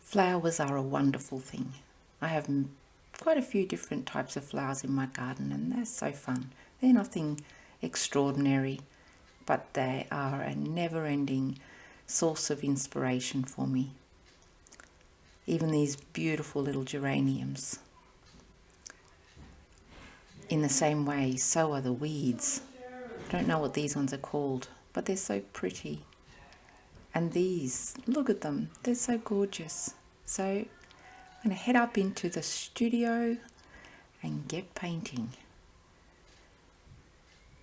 Flowers are a wonderful thing. I have quite a few different types of flowers in my garden and they're so fun. They're nothing extraordinary, but they are a never-ending source of inspiration for me. Even these beautiful little geraniums. In the same way, so are the weeds. I don't know what these ones are called, but they're so pretty. And these, look at them, they're so gorgeous. So I'm going to head up into the studio and get painting.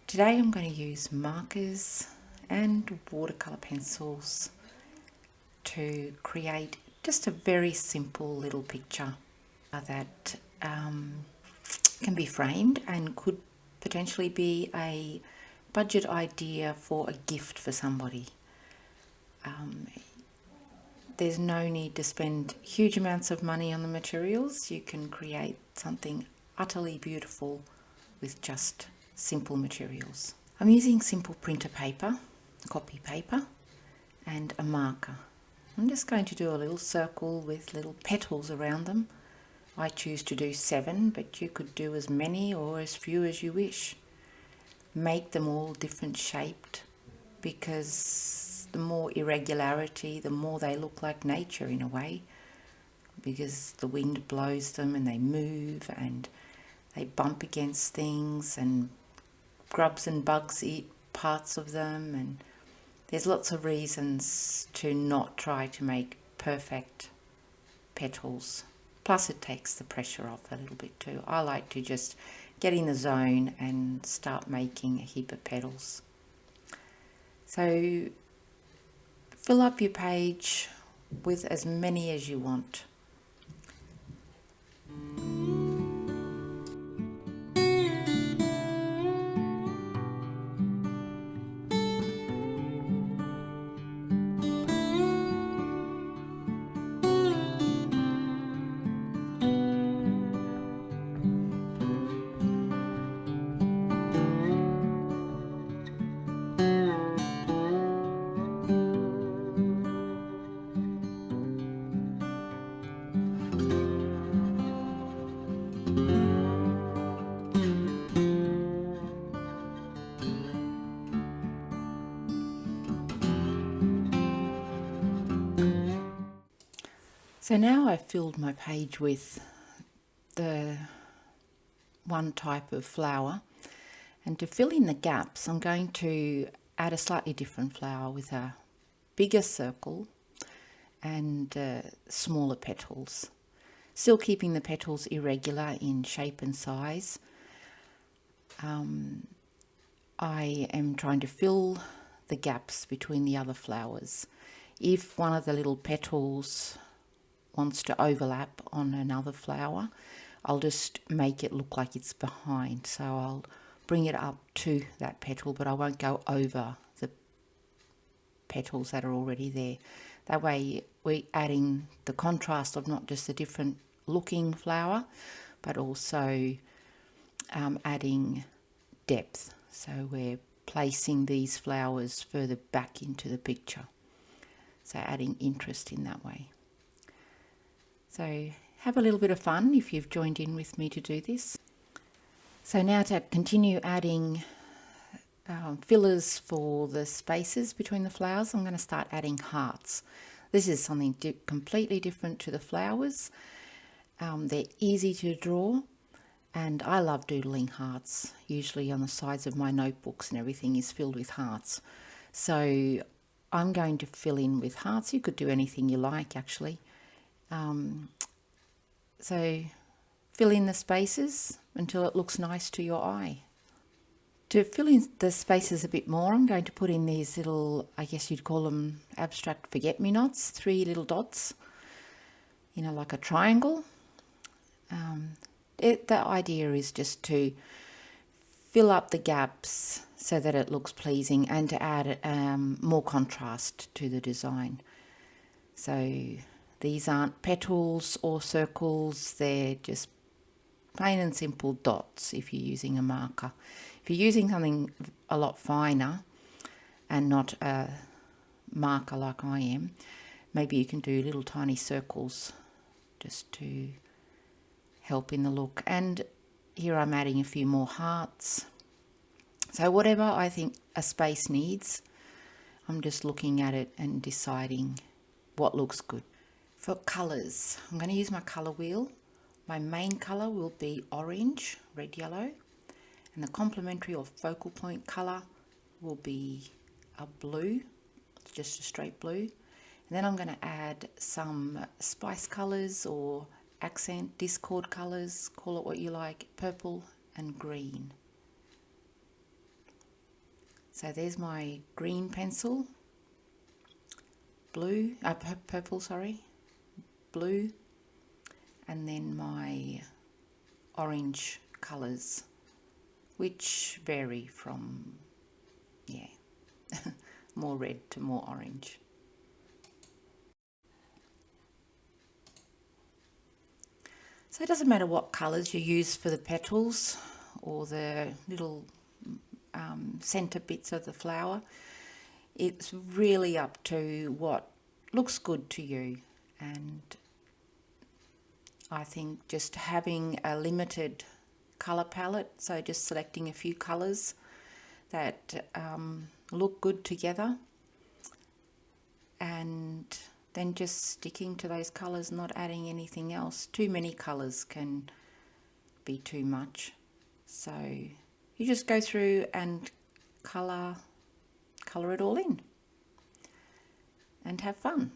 Today I'm going to use markers and watercolour pencils to create just a very simple little picture that can be framed and could potentially be a budget idea for a gift for somebody. There's no need to spend huge amounts of money on the materials. You can create something utterly beautiful with just simple materials. I'm using simple printer paper, copy paper, and a marker. I'm just going to do a little circle with little petals around them. I choose to do 7, but you could do as many or as few as you wish. Make them all different shaped, because the more irregularity, the more they look like nature in a way, because the wind blows them and they move and they bump against things and grubs and bugs eat parts of them, and there's lots of reasons to not try to make perfect petals. Plus it takes the pressure off a little bit too. I like to just get in the zone and start making a heap of petals. So fill up your page with as many as you want. So now I've filled my page with the one type of flower, and to fill in the gaps I'm going to add a slightly different flower with a bigger circle and smaller petals, still keeping the petals irregular in shape and size. I am trying to fill the gaps between the other flowers. If one of the little petals wants to overlap on another flower, I'll just make it look like it's behind. So I'll bring it up to that petal, but I won't go over the petals that are already there. That way we're adding the contrast of not just a different looking flower, but also adding depth. So we're placing these flowers further back into the picture. So adding interest in that way. So have a little bit of fun if you've joined in with me to do this. So now to continue adding fillers for the spaces between the flowers, I'm going to start adding hearts. This is something completely different to the flowers. They're easy to draw, and I love doodling hearts. Usually on the sides of my notebooks and everything is filled with hearts. So I'm going to fill in with hearts. You could do anything you like actually. So fill in the spaces until it looks nice to your eye. To fill in the spaces a bit more, I'm going to put in these little, I guess you'd call them abstract forget-me-nots, 3 little dots, like a triangle. The idea is just to fill up the gaps so that it looks pleasing and to add more contrast to the design. So these aren't petals or circles, they're just plain and simple dots if you're using a marker. If you're using something a lot finer and not a marker like I am, maybe you can do little tiny circles just to help in the look. And here I'm adding a few more hearts. So whatever I think a space needs, I'm just looking at it and deciding what looks good. For colours, I'm going to use my colour wheel. My main colour will be orange, red, yellow, and the complementary or focal point colour will be a blue, just a straight blue. And then I'm going to add some spice colours or accent discord colours, call it what you like, purple and green. So there's my green pencil, purple, blue, and then my orange colours, which vary from, more red to more orange. So it doesn't matter what colours you use for the petals or the little centre bits of the flower. It's really up to what looks good to you, and I think just having a limited colour palette, so just selecting a few colours that look good together, and then just sticking to those colours, not adding anything else. Too many colours can be too much, so you just go through and colour it all in and have fun.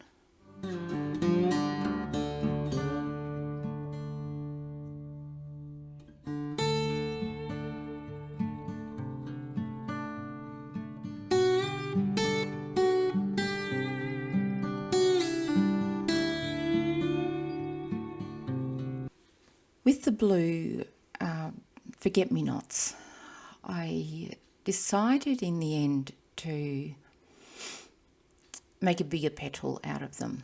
With the blue forget-me-nots, I decided in the end to make a bigger petal out of them,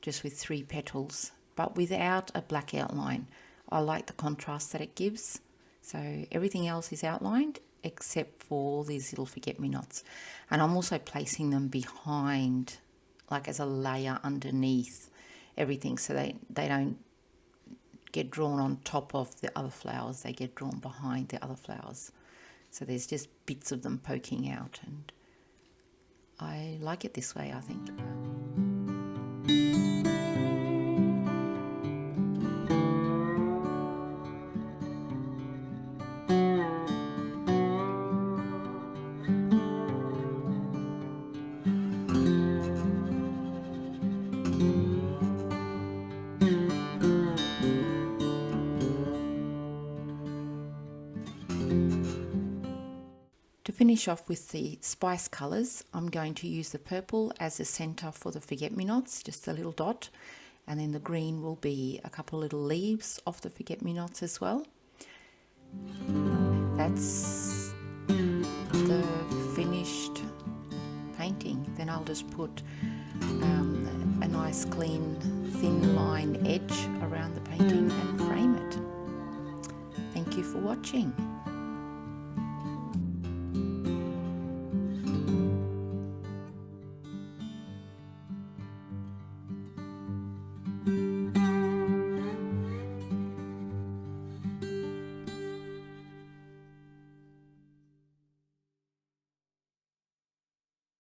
just with 3 petals, but without a black outline. I like the contrast that it gives, so everything else is outlined except for these little forget-me-nots. And I'm also placing them behind, like as a layer underneath everything, so they don't get drawn on top of the other flowers, they get drawn behind the other flowers. So there's just bits of them poking out, and I like it this way, I think. To finish off with the spice colours, I'm going to use the purple as the centre for the forget-me-nots, just a little dot, and then the green will be a couple of little leaves off the forget-me-nots as well. That's the finished painting. Then I'll just put a nice clean thin line edge around the painting and frame it. Thank you for watching.